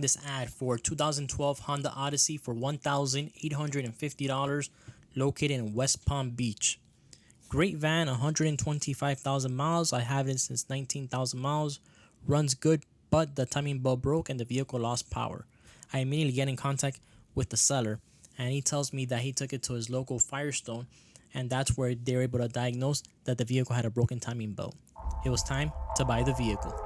this ad for 2012 Honda Odyssey for $1,850 located in West Palm Beach. Great van, 125,000 miles. I have it since 19,000 miles. Runs good, but the timing belt broke and the vehicle lost power. I immediately get in contact with the seller, and he tells me that he took it to his local Firestone, and that's where they were able to diagnose that the vehicle had a broken timing belt. It was time to buy the vehicle.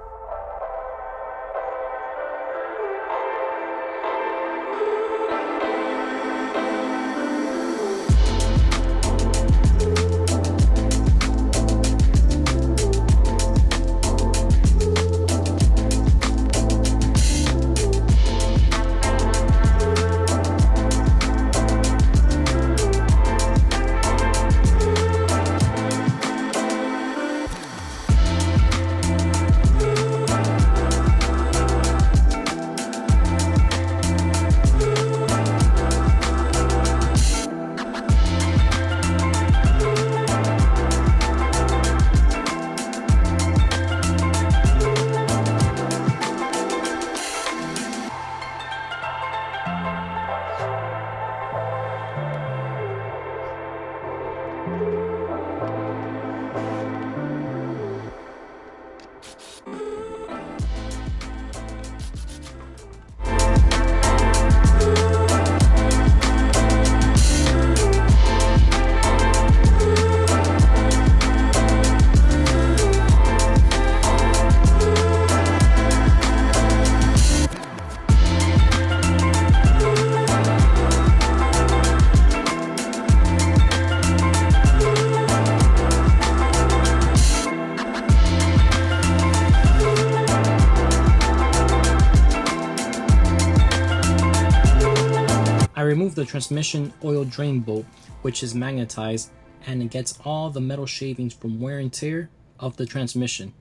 I removed the transmission oil drain bolt, which is magnetized, and it gets all the metal shavings from wear and tear of the transmission.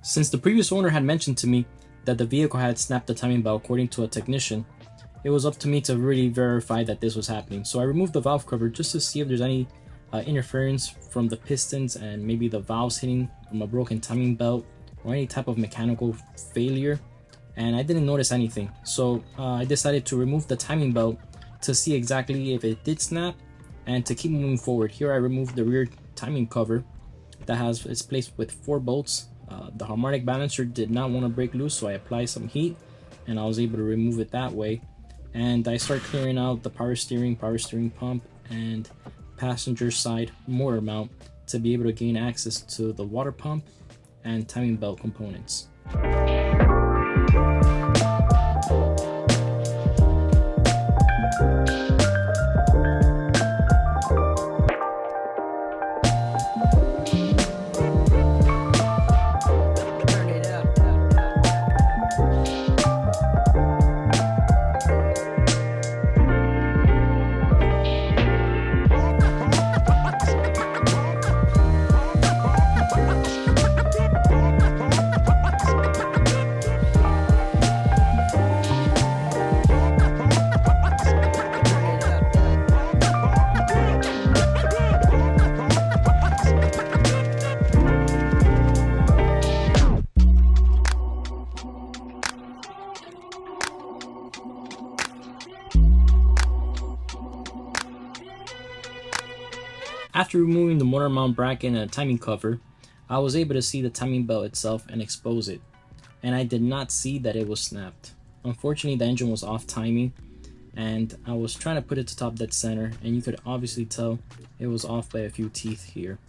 Since the previous owner had mentioned to me that the vehicle had snapped the timing belt according to a technician, it was up to me to really verify that this was happening. So I removed the valve cover just to see if there's any interference from the pistons and maybe the valves hitting from a broken timing belt or any type of mechanical failure, and I didn't notice anything. So I decided to remove the timing belt to see exactly if it did snap and to keep moving forward. Here I removed the rear timing cover that it's placed with 4 bolts. The harmonic balancer did not want to break loose, so I applied some heat and I was able to remove it that way. And I start clearing out the power steering pump, and passenger side motor mount to be able to gain access to the water pump and timing belt components. After removing the motor mount bracket and a timing cover, I was able to see the timing belt itself and expose it, and I did not see that it was snapped. Unfortunately, the engine was off timing, and I was trying to put it to top dead center, and you could obviously tell it was off by a few teeth here.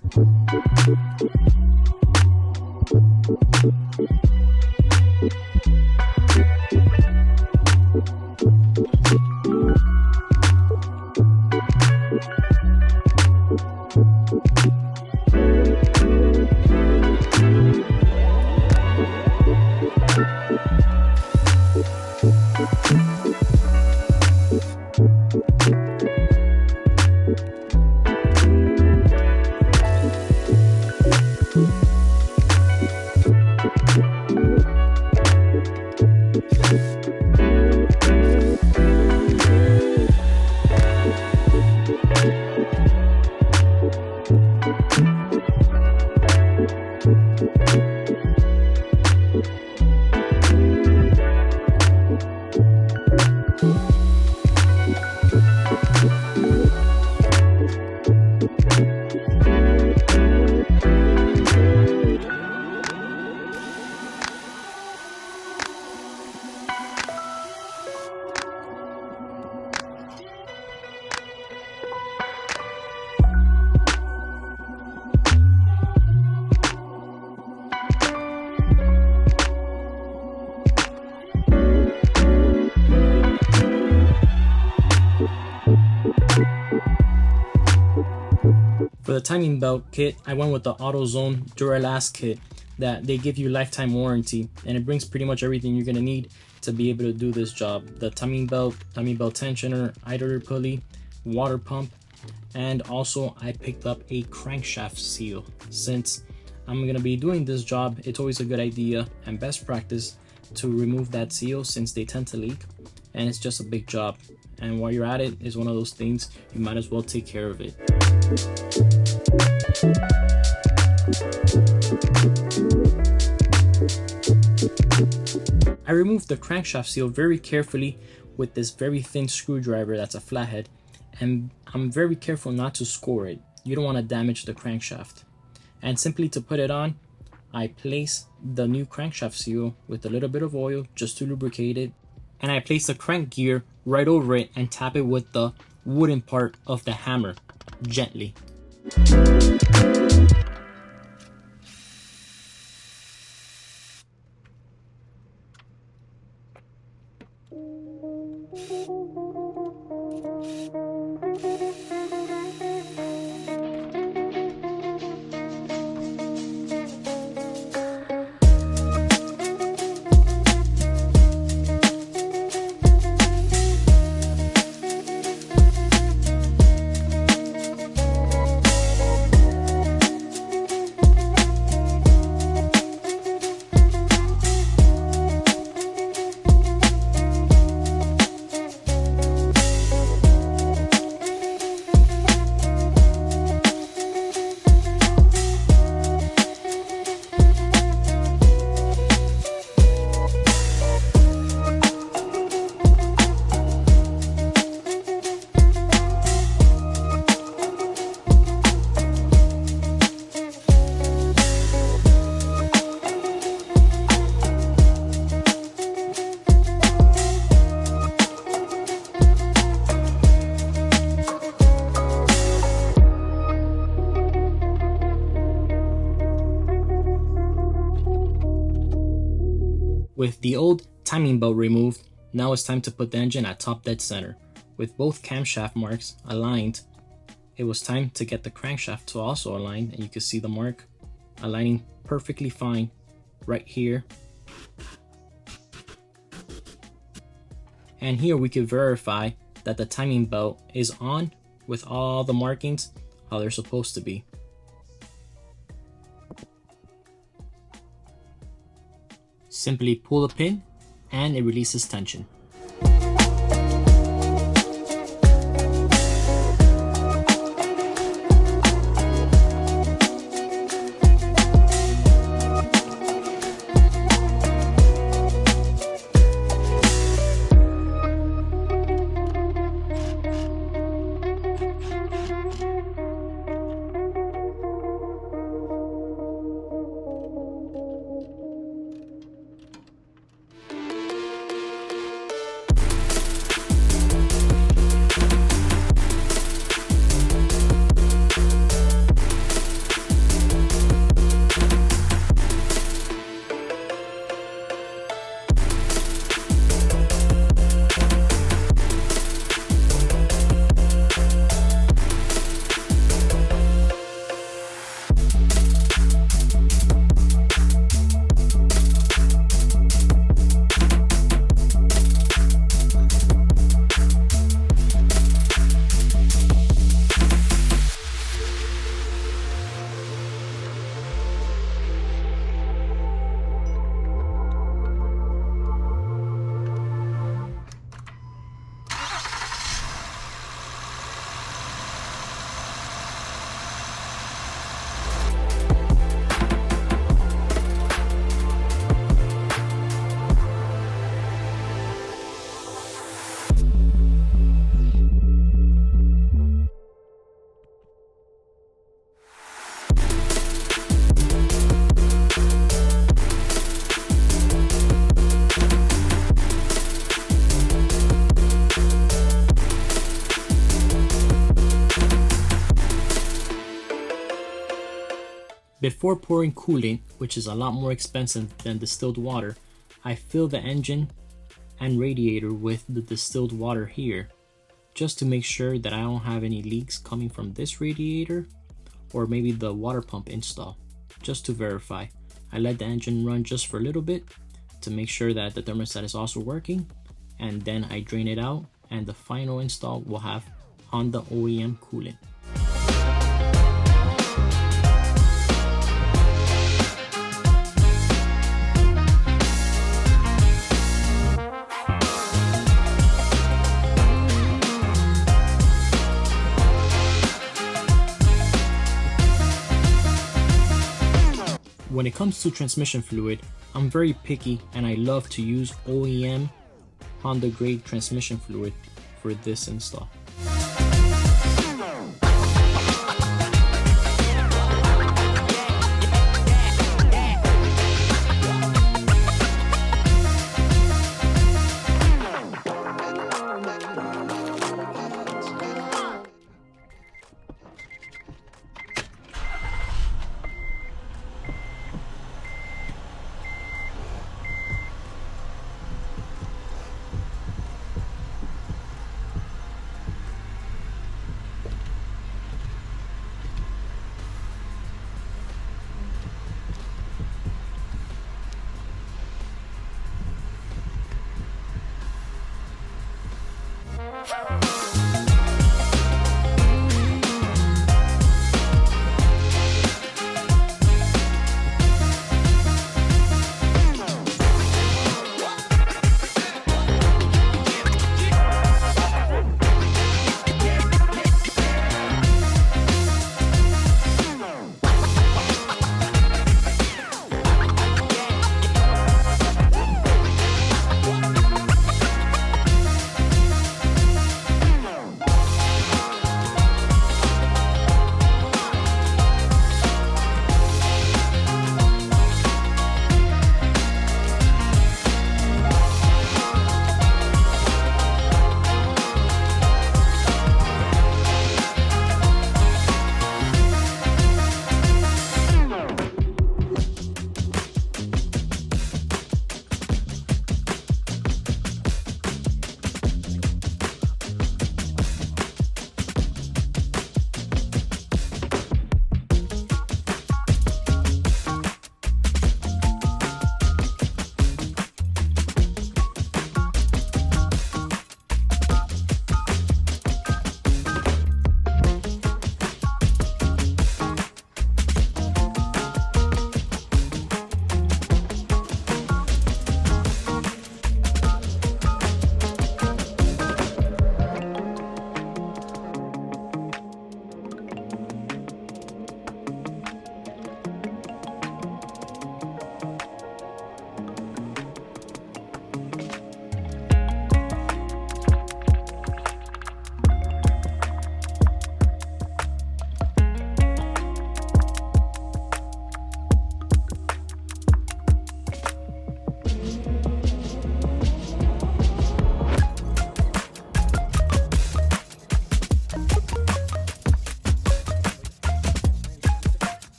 For the timing belt kit, I went with the AutoZone Duralast kit that they give you lifetime warranty, and it brings pretty much everything you're gonna need to be able to do this job. The timing belt tensioner, idler pulley, water pump, and also I picked up a crankshaft seal. Since I'm gonna be doing this job, it's always a good idea and best practice to remove that seal since they tend to leak, and it's just a big job. And while you're at it, it's one of those things you might as well take care of it. I removed the crankshaft seal very carefully with this very thin screwdriver that's a flathead, and I'm very careful not to score it. You don't want to damage the crankshaft. And simply to put it on, I place the new crankshaft seal with a little bit of oil just to lubricate it, and I place the crank gear right over it and tap it with the wooden part of the hammer gently. With the old timing belt removed, now it's time to put the engine at top dead center. With both camshaft marks aligned, it was time to get the crankshaft to also align, and you can see the mark aligning perfectly fine right here. And here we could verify that the timing belt is on with all the markings how they're supposed to be. Simply pull the pin and it releases tension. Before pouring coolant, which is a lot more expensive than distilled water, I fill the engine and radiator with the distilled water here, just to make sure that I don't have any leaks coming from this radiator or maybe the water pump install. Just to verify, I let the engine run just for a little bit to make sure that the thermostat is also working, and then I drain it out, and the final install will have Honda OEM coolant. When it comes to transmission fluid, I'm very picky and I love to use OEM Honda grade transmission fluid for this install.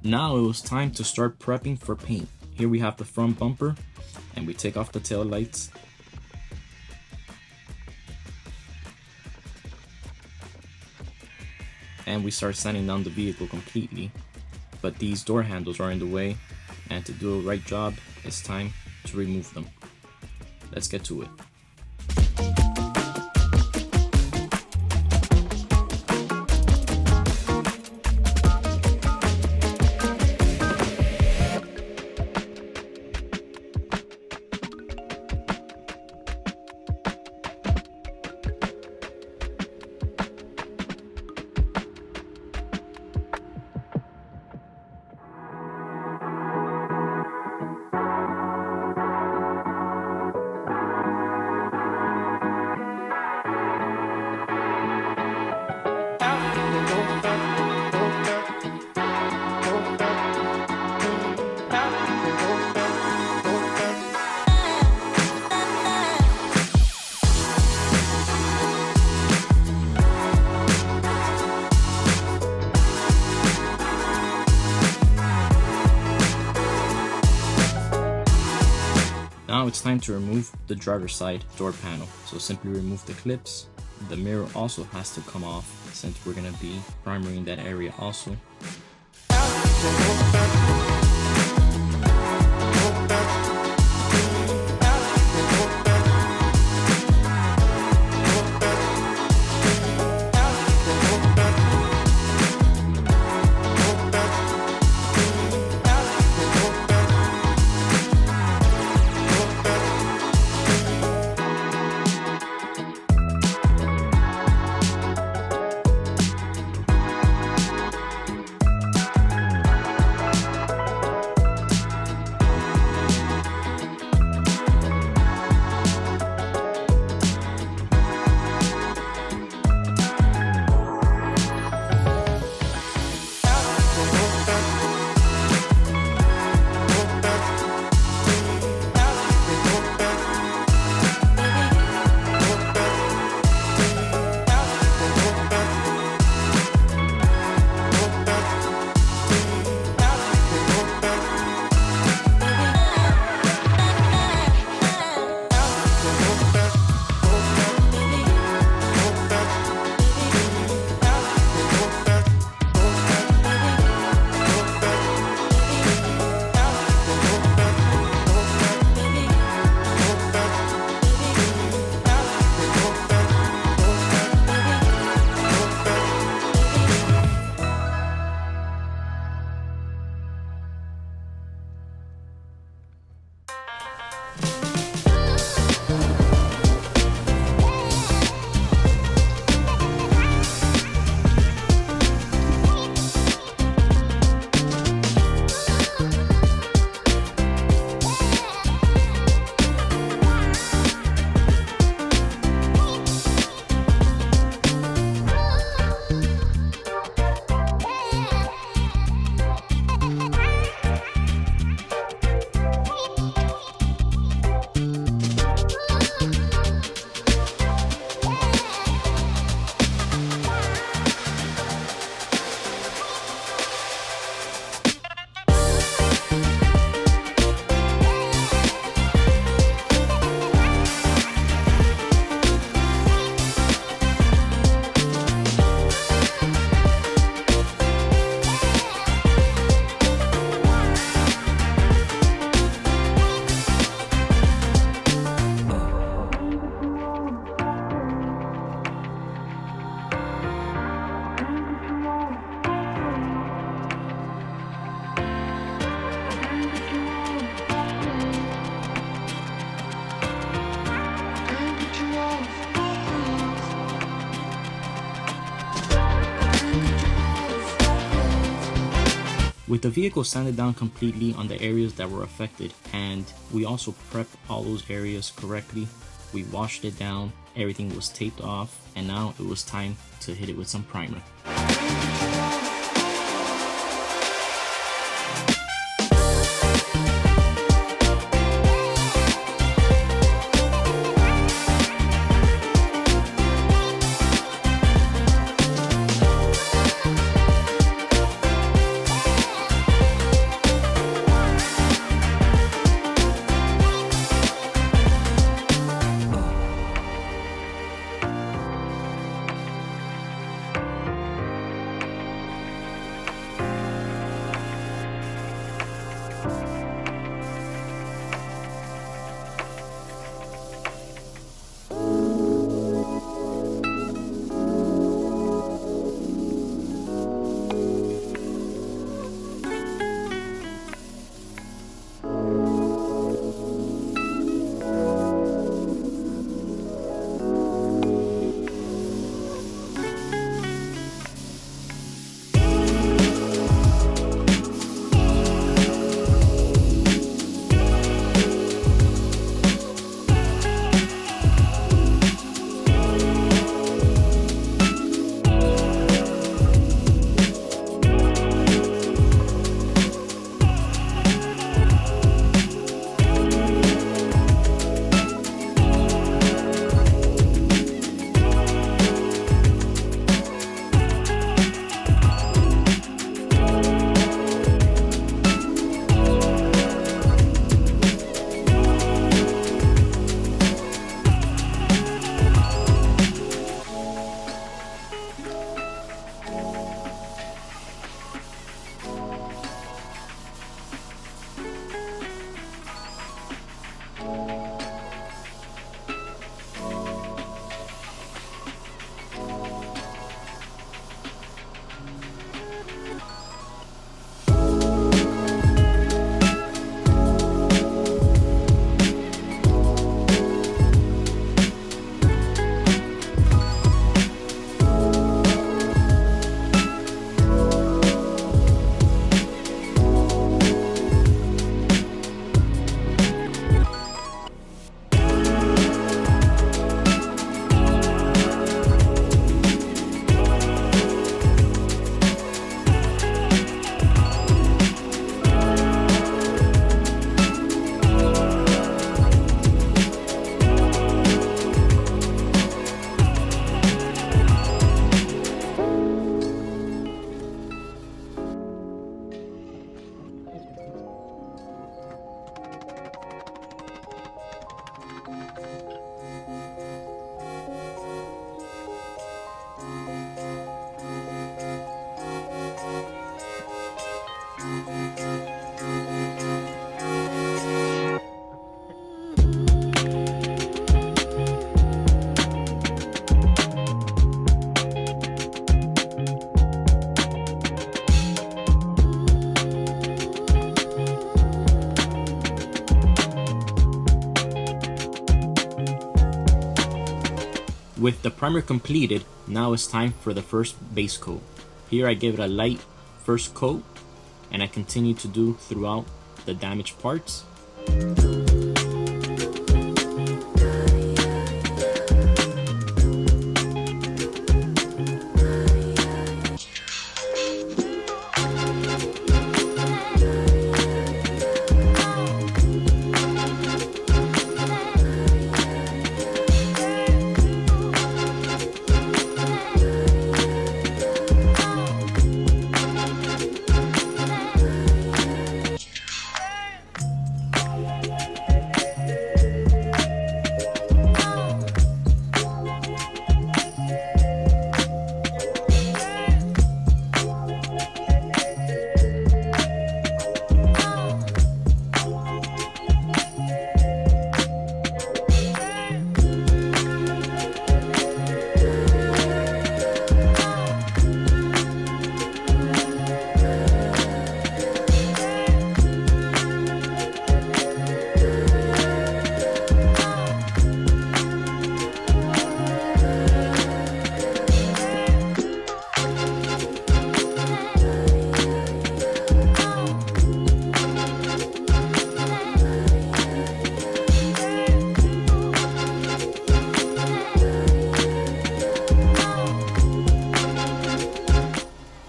Now it was time to start prepping for paint. Here we have the front bumper, and we take off the tail lights. And we start sanding down the vehicle completely. But these door handles are in the way, and to do a right job, it's time to remove them. Let's get to it. Now it's time to remove the driver's side door panel. So simply remove the clips. The mirror also has to come off since we're going to be primering that area also. With the vehicle sanded down completely on the areas that were affected, and we also prepped all those areas correctly, we washed it down, everything was taped off, and now it was time to hit it with some primer. With the primer completed, now it's time for the first base coat. Here I give it a light first coat, and I continue to do throughout the damaged parts.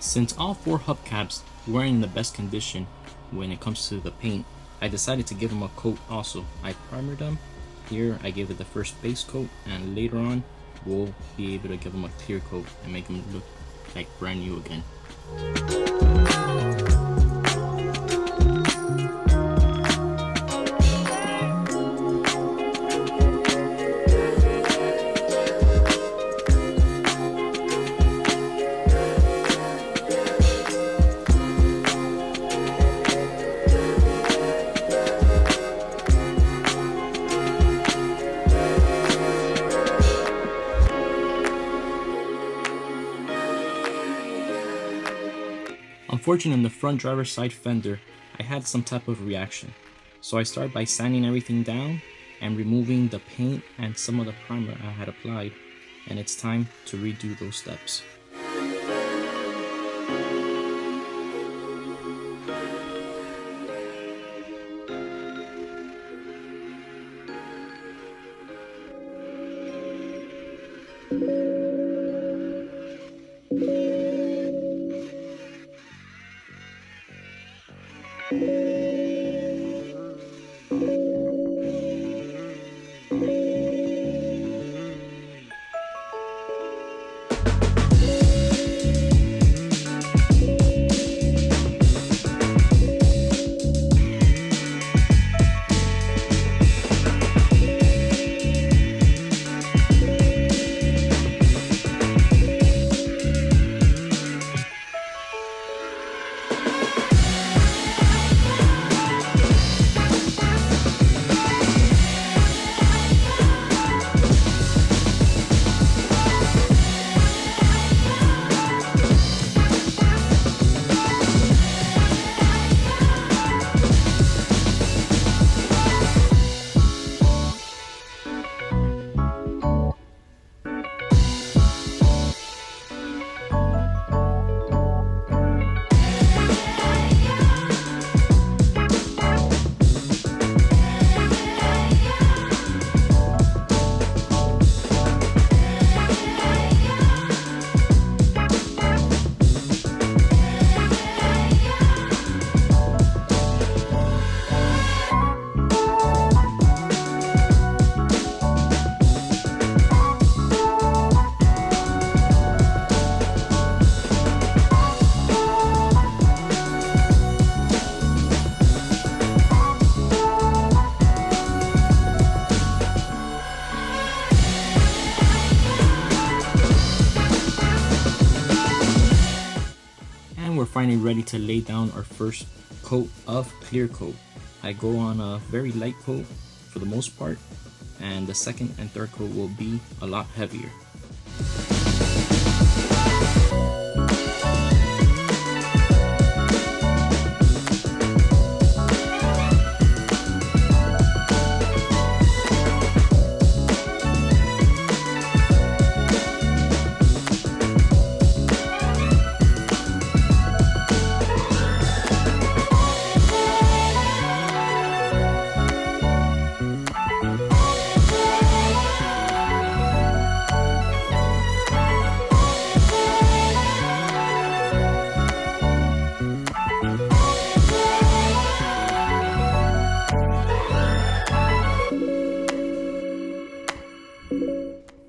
Since all 4 hubcaps weren't in the best condition when it comes to the paint, I decided to give them a coat also. I primered them. Here I gave it the first base coat, and later on we'll be able to give them a clear coat and make them look like brand new again. Unfortunately, on the front driver's side fender, I had some type of reaction. So I started by sanding everything down and removing the paint and some of the primer I had applied, and it's time to redo those steps. finally ready to lay down our first coat of clear coat. I go on a very light coat for the most part, and the second and third coat will be a lot heavier.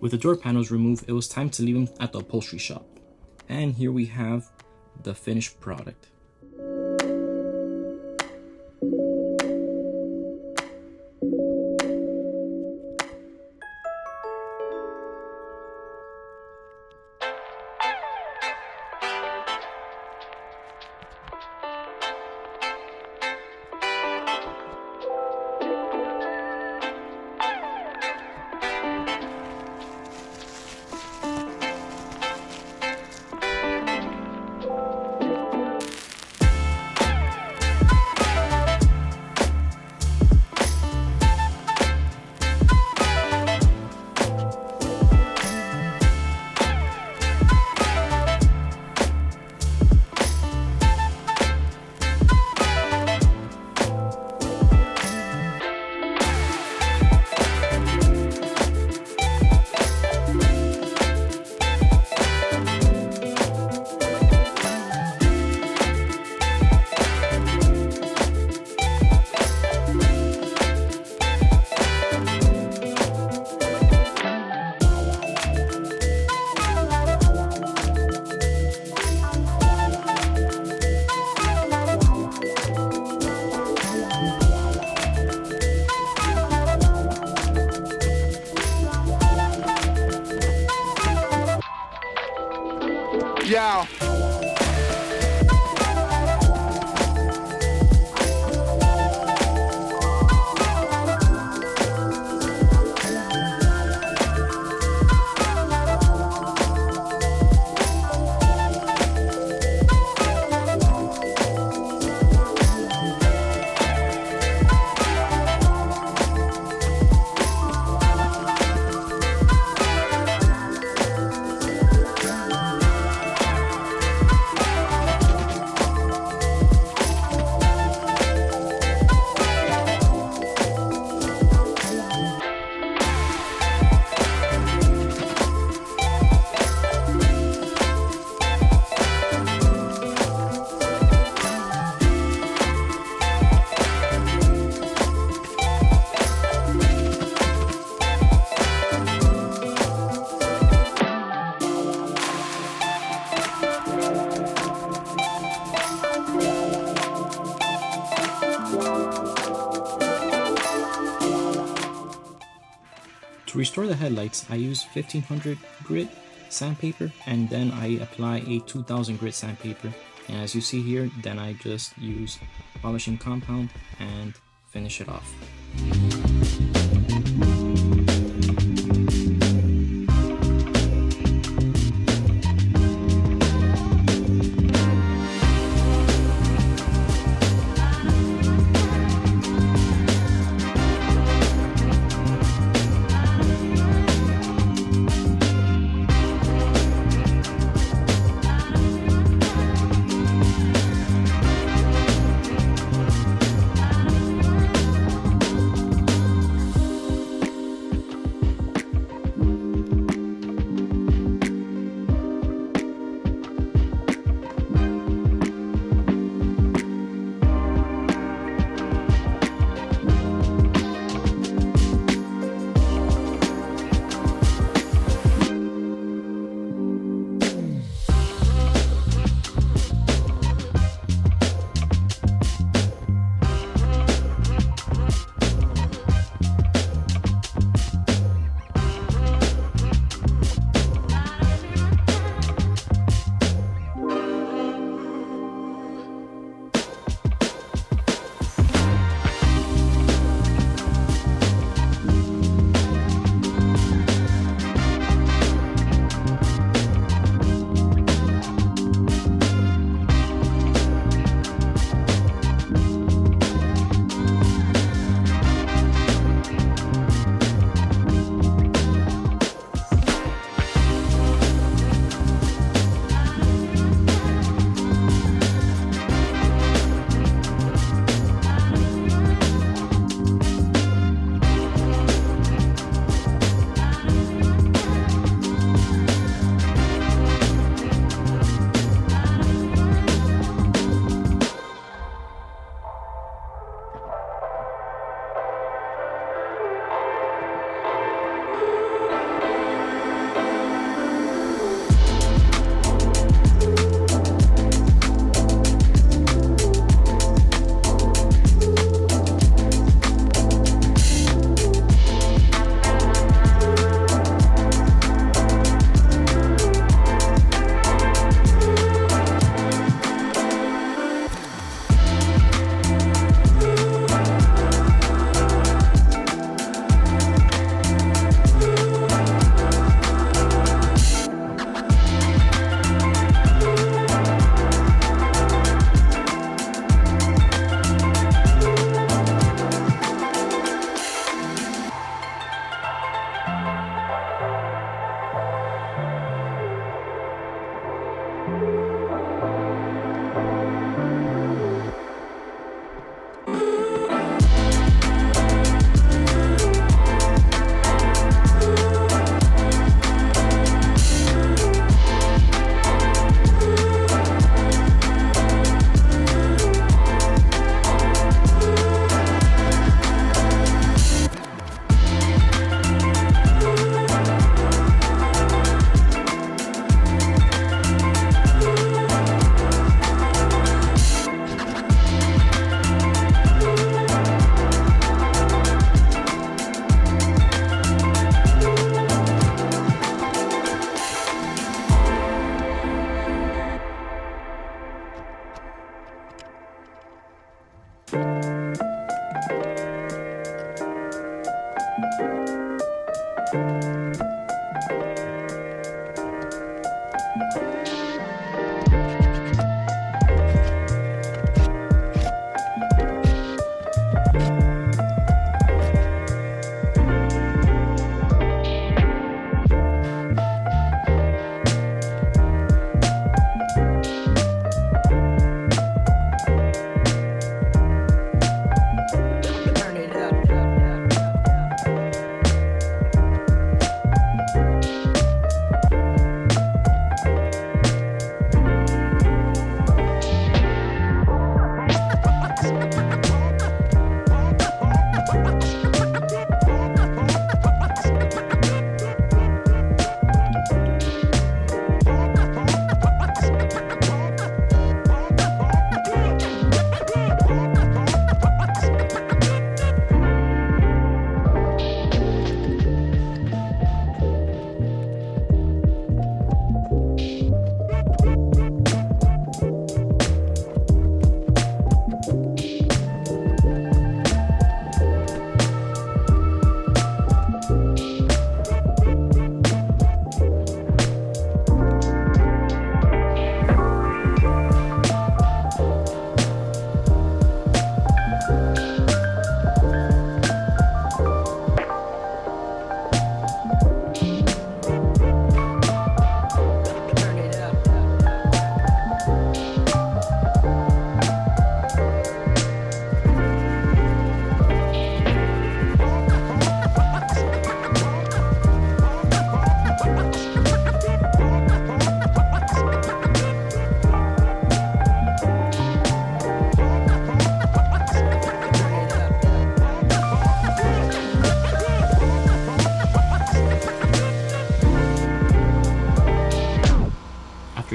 With the door panels removed, it was time to leave them at the upholstery shop. And here we have the finished product. Yeah. To restore the headlights, I use 1500 grit sandpaper, and then I apply a 2000 grit sandpaper. And as you see here, then I just use polishing compound and finish it off.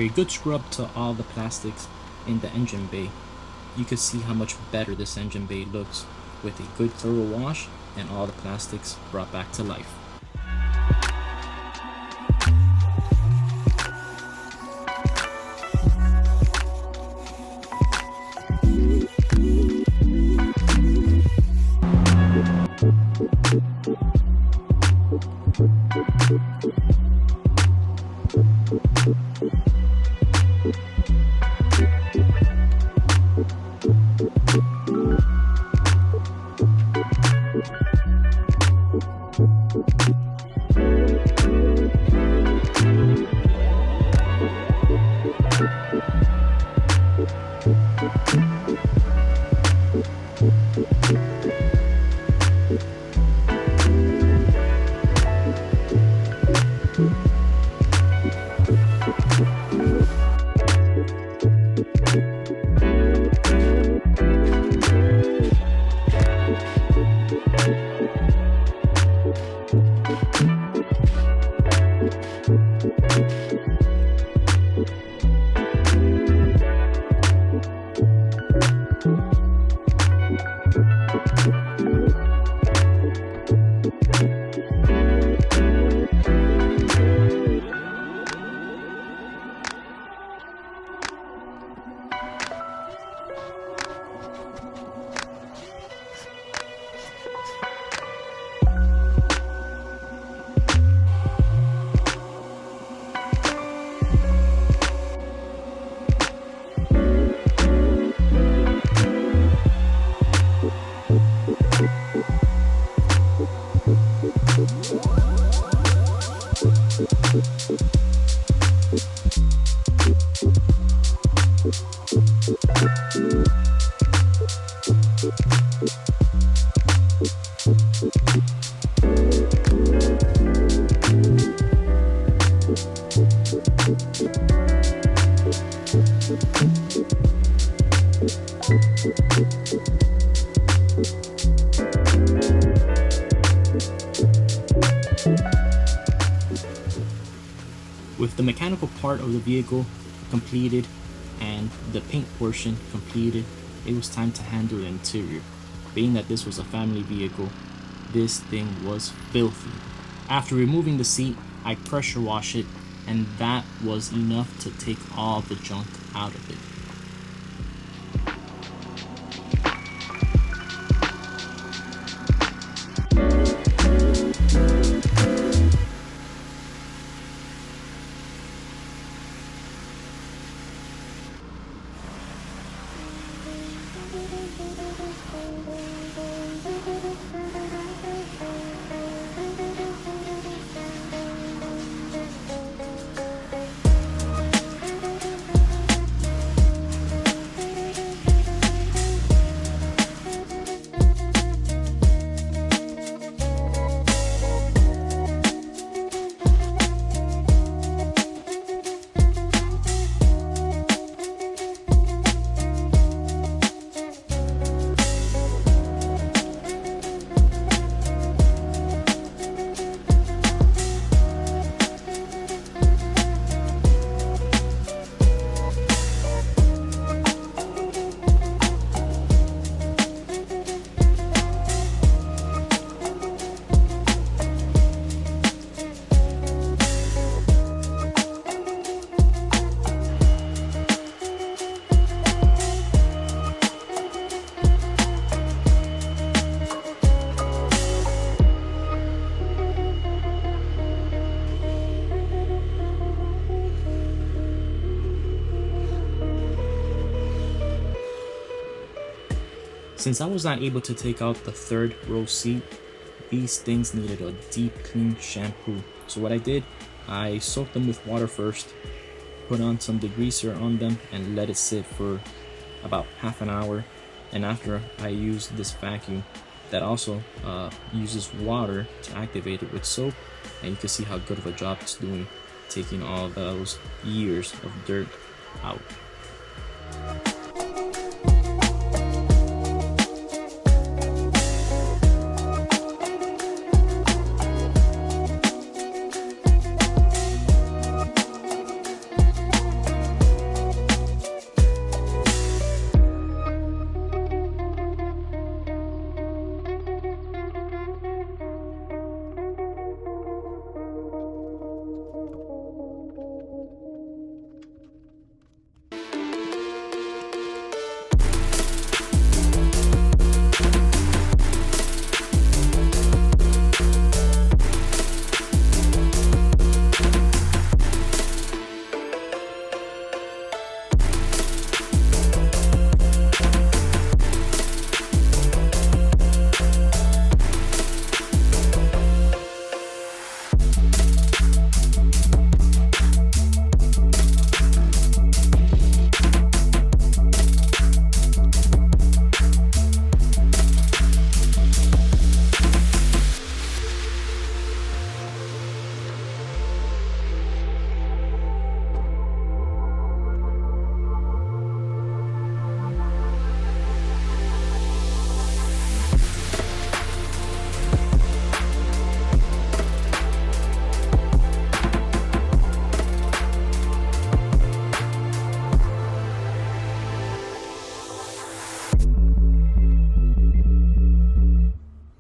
a good scrub to all the plastics in the engine bay, you can see how much better this engine bay looks with a good thorough wash and all the plastics brought back to life. With the mechanical part of the vehicle completed and the paint portion completed, it was time to handle the interior. Being that this was a family vehicle, this thing was filthy. After removing the seat, I pressure washed it, and that was enough to take all the junk out of it. Since I was not able to take out the third row seat, these things needed a deep clean shampoo. So what I did, I soaked them with water first, put on some degreaser on them, and let it sit for about half an hour. And after, I used this vacuum that also uses water to activate it with soap, and you can see how good of a job it's doing, taking all those years of dirt out.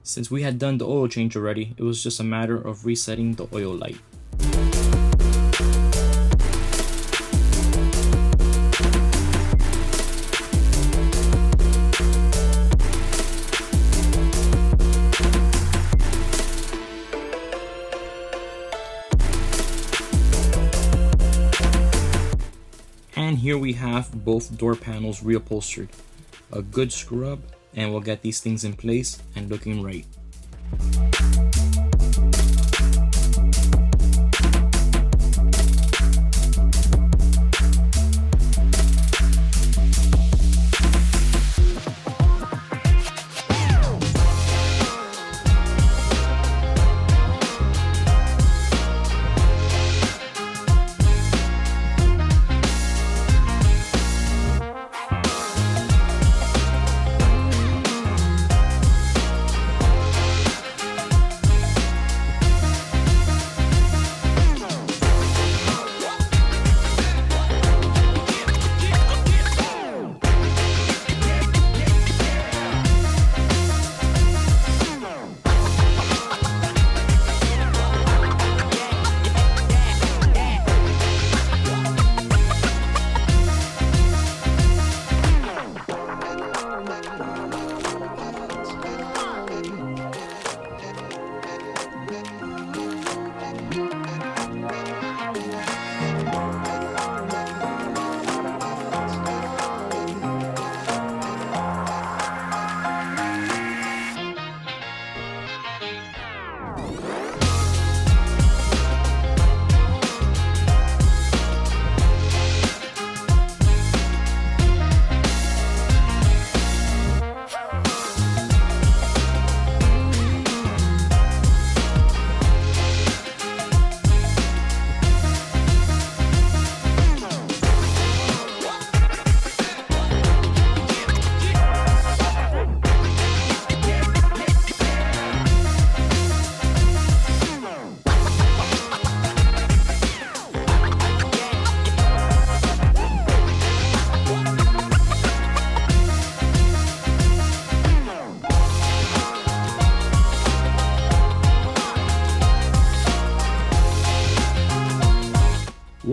Since we had done the oil change already, it was just a matter of resetting the oil light. And here we have both door panels reupholstered. A good scrub and we'll get these things in place and looking right.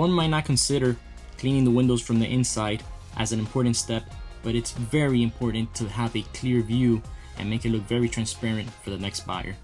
One might not consider cleaning the windows from the inside as an important step, but it's very important to have a clear view and make it look very transparent for the next buyer.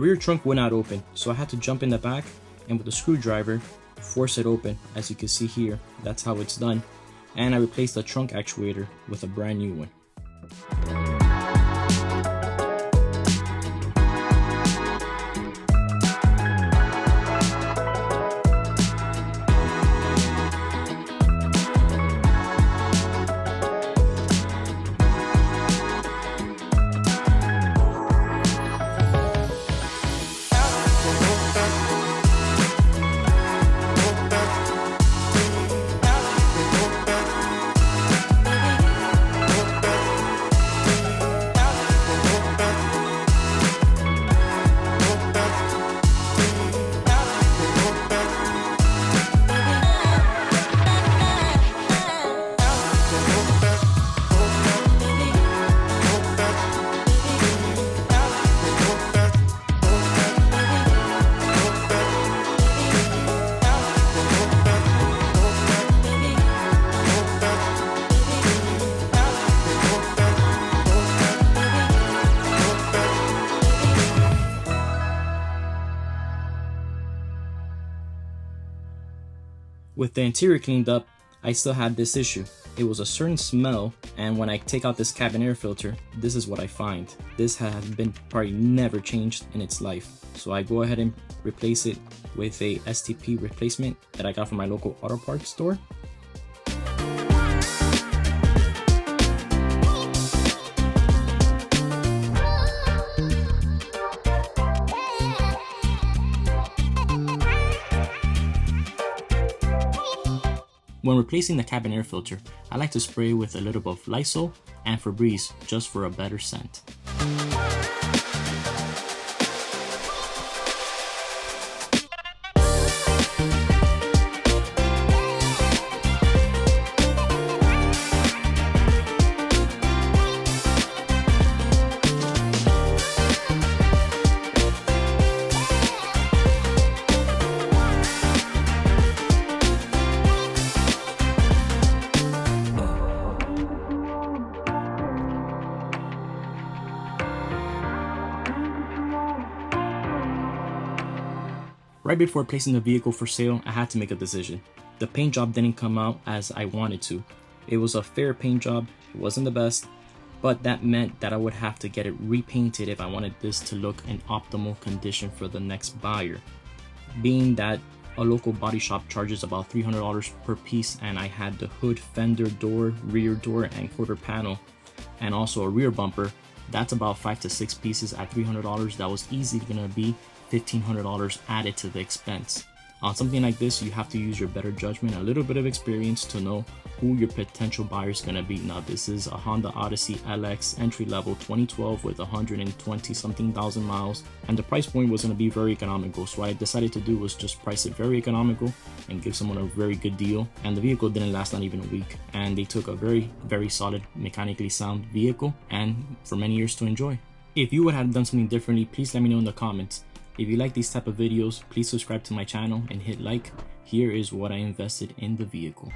rear trunk would not open, so I had to jump in the back and with a screwdriver force it open. As you can see here, that's how it's done. And I replaced the trunk actuator with a brand new one. With the interior cleaned up, I still had this issue. It was a certain smell, and when I take out this cabin air filter, this is what I find. This has been probably never changed in its life. So I go ahead and replace it with a STP replacement that I got from my local auto parts store. When replacing the cabin air filter, I like to spray with a little bit of Lysol and Febreze just for a better scent. Right before placing the vehicle for sale, I had to make a decision. The paint job didn't come out as I wanted to. It was a fair paint job, it wasn't the best, but that meant that I would have to get it repainted if I wanted this to look in optimal condition for the next buyer. Being that a local body shop charges about $300 per piece, and I had the hood, fender, door, rear door, and quarter panel, and also a rear bumper, that's about 5 to 6 pieces at $300. That was easily gonna be $1,500 added to the expense. On something like this, you have to use your better judgment, a little bit of experience to know who your potential buyer is going to be. Now, this is a Honda Odyssey LX entry level 2012 with 120 something thousand miles, and the price point was going to be very economical. So what I decided to do was just price it very economical and give someone a very good deal. And the vehicle didn't last not even a week, and they took a very solid, mechanically sound vehicle and for many years to enjoy. If you would have done something differently, please let me know in the comments. If you like these type of videos, please subscribe to my channel and hit like. Here is what I invested in the vehicle.